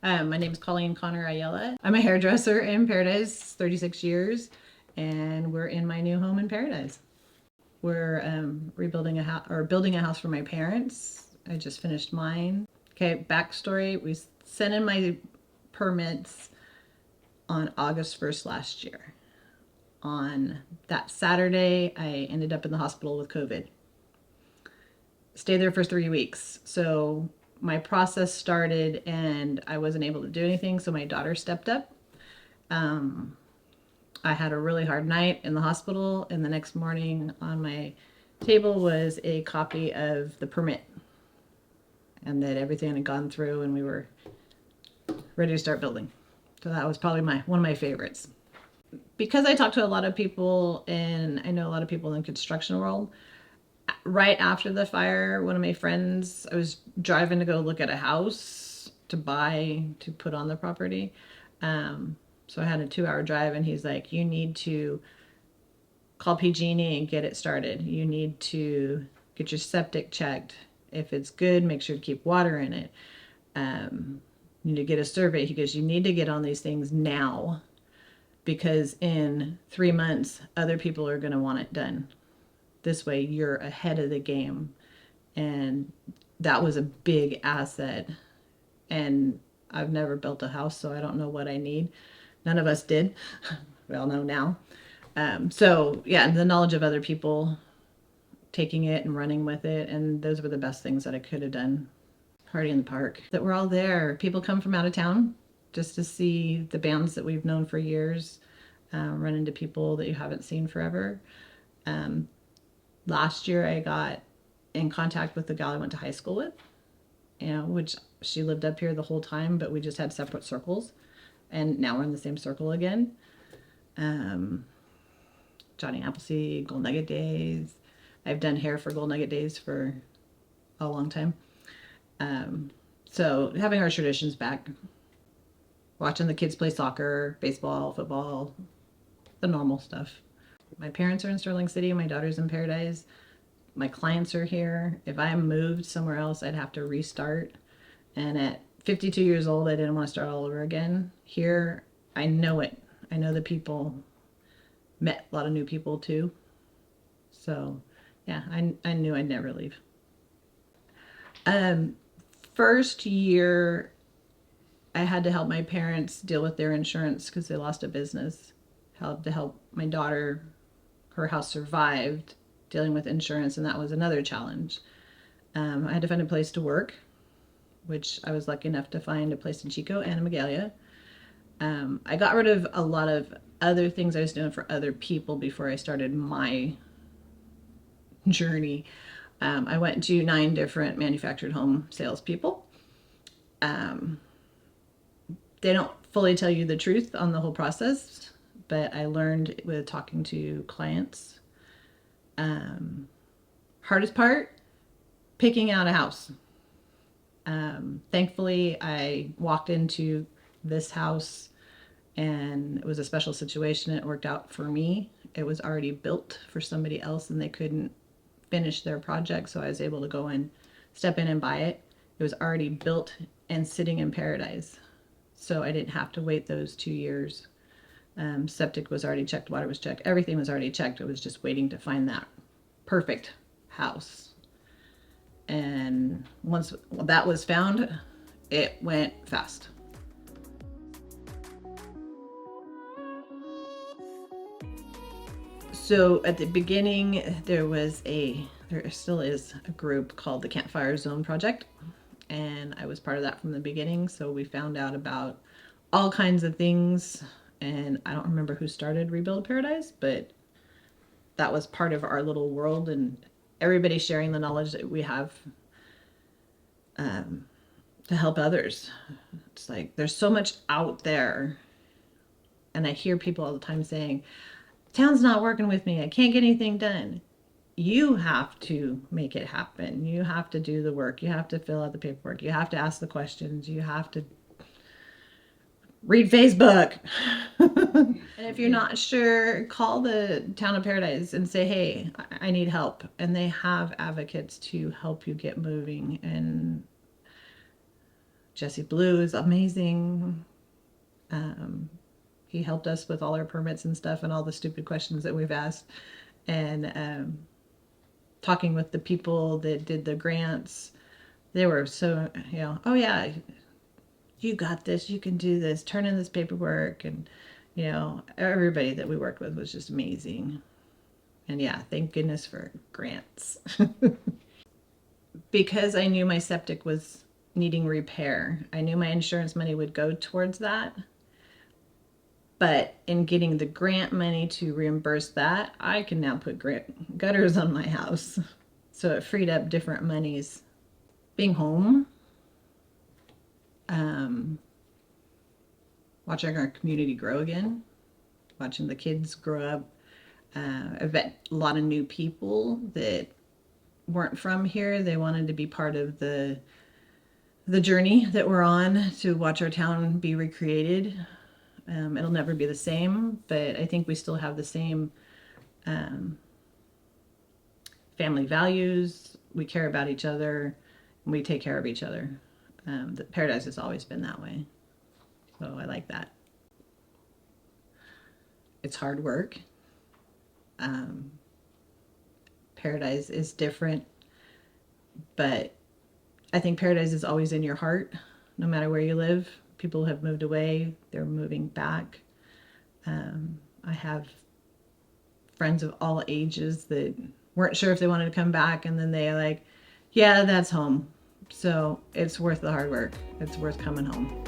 My name is Colleen Connor. I'm a hairdresser in Paradise, 36 years, and we're in my new home in Paradise. We're rebuilding a house or building a house for my parents. I just finished mine. Okay, backstory: we sent in my permits on August 1st last year. On that Saturday, I ended up in the hospital with COVID. Stayed there for 3 weeks. So my process started and I wasn't able to do anything. So my daughter stepped up. I had a really hard night in the hospital, and the next morning on my table was a copy of the permit and that everything had gone through and we were ready to start building. So that was probably one of my favorites. Because I talk to a lot of people and I know a lot of people in the construction world, right after the fire, one of my friends, I was driving to go look at a house to buy to put on the property. So I had a 2-hour drive, and he's like, you need to call PG&E and get it started. You need to get your septic checked. If it's good, make sure to keep water in it. You need to get a survey. He goes, you need to get on these things now, because in 3 months, other people are going to want it done. This way you're ahead of the game. And that was a big asset. And I've never built a house, so I don't know what I need. None of us did. We all know now. So yeah, the knowledge of other people taking it and running with it. And those were the best things that I could have done. Party in the park. That we're all there. People come from out of town just to see the bands that we've known for years. Run into people that you haven't seen forever. Last year I got in contact with the gal I went to high school with, which she lived up here the whole time, but we just had separate circles. And now we're in the same circle again. Johnny Appleseed, Gold Nugget Days. I've done hair for Gold Nugget Days for a long time. So having our traditions back. Watching the kids play soccer, baseball, football, the normal stuff. My parents are in Sterling City. My daughter's in Paradise. My clients are here. If I moved somewhere else, I'd have to restart. And at 52 years old, I didn't want to start all over again. Here, I know it. I know the people. Met a lot of new people too. So yeah, I knew I'd never leave. First year, I had to help my parents deal with their insurance because they lost a business. Had to help my daughter. Her house survived dealing with insurance, and that was another challenge. I had to find a place to work, which I was lucky enough to find a place in Chico and in Magalia. I got rid of a lot of other things I was doing for other people before I started my journey. I went to 9 different manufactured home salespeople. They don't fully tell you the truth on the whole process, but I learned with talking to clients. Hardest part, picking out a house. Thankfully, I walked into this house and it was a special situation. It worked out for me. It was already built for somebody else and they couldn't finish their project, so I was able to go and step in and buy it. It was already built and sitting in Paradise, so I didn't have to wait those 2 years. Septic was already checked, water was checked, everything was already checked. It was just waiting to find that perfect house. And once that was found, it went fast. So at the beginning, there still is a group called the Campfire Zone Project, and I was part of that from the beginning. So we found out about all kinds of things, and I don't remember who started Rebuild Paradise, but that was part of our little world, and everybody sharing the knowledge that we have to help others. It's like there's so much out there, and I hear people all the time saying, town's not working with me, I can't get anything done. You have to make it happen. You have to do the work. You have to fill out the paperwork. You have to ask the questions. You have to read Facebook. And if you're not sure, call the town of Paradise and say, hey, I need help. And they have advocates to help you get moving. And Jesse Blue is amazing. He helped us with all our permits and stuff and all the stupid questions that we've asked. And talking with the people that did the grants, they were so, oh yeah, you got this, you can do this, turn in this paperwork. And, everybody that we worked with was just amazing. And yeah, thank goodness for grants. Because I knew my septic was needing repair, I knew my insurance money would go towards that. But in getting the grant money to reimburse that, I can now put gutters on my house. So it freed up different monies. Being home, watching our community grow again, watching the kids grow up. I've met a lot of new people that weren't from here. They wanted to be part of the journey that we're on to watch our town be recreated. It'll never be the same, but I think we still have the same family values. We care about each other, and we take care of each other. The Paradise has always been that way, so I like that. It's hard work. Paradise is different, but I think Paradise is always in your heart, no matter where you live. People have moved away, they're moving back. I have friends of all ages that weren't sure if they wanted to come back, and then they're like, yeah, that's home. So it's worth the hard work. It's worth coming home.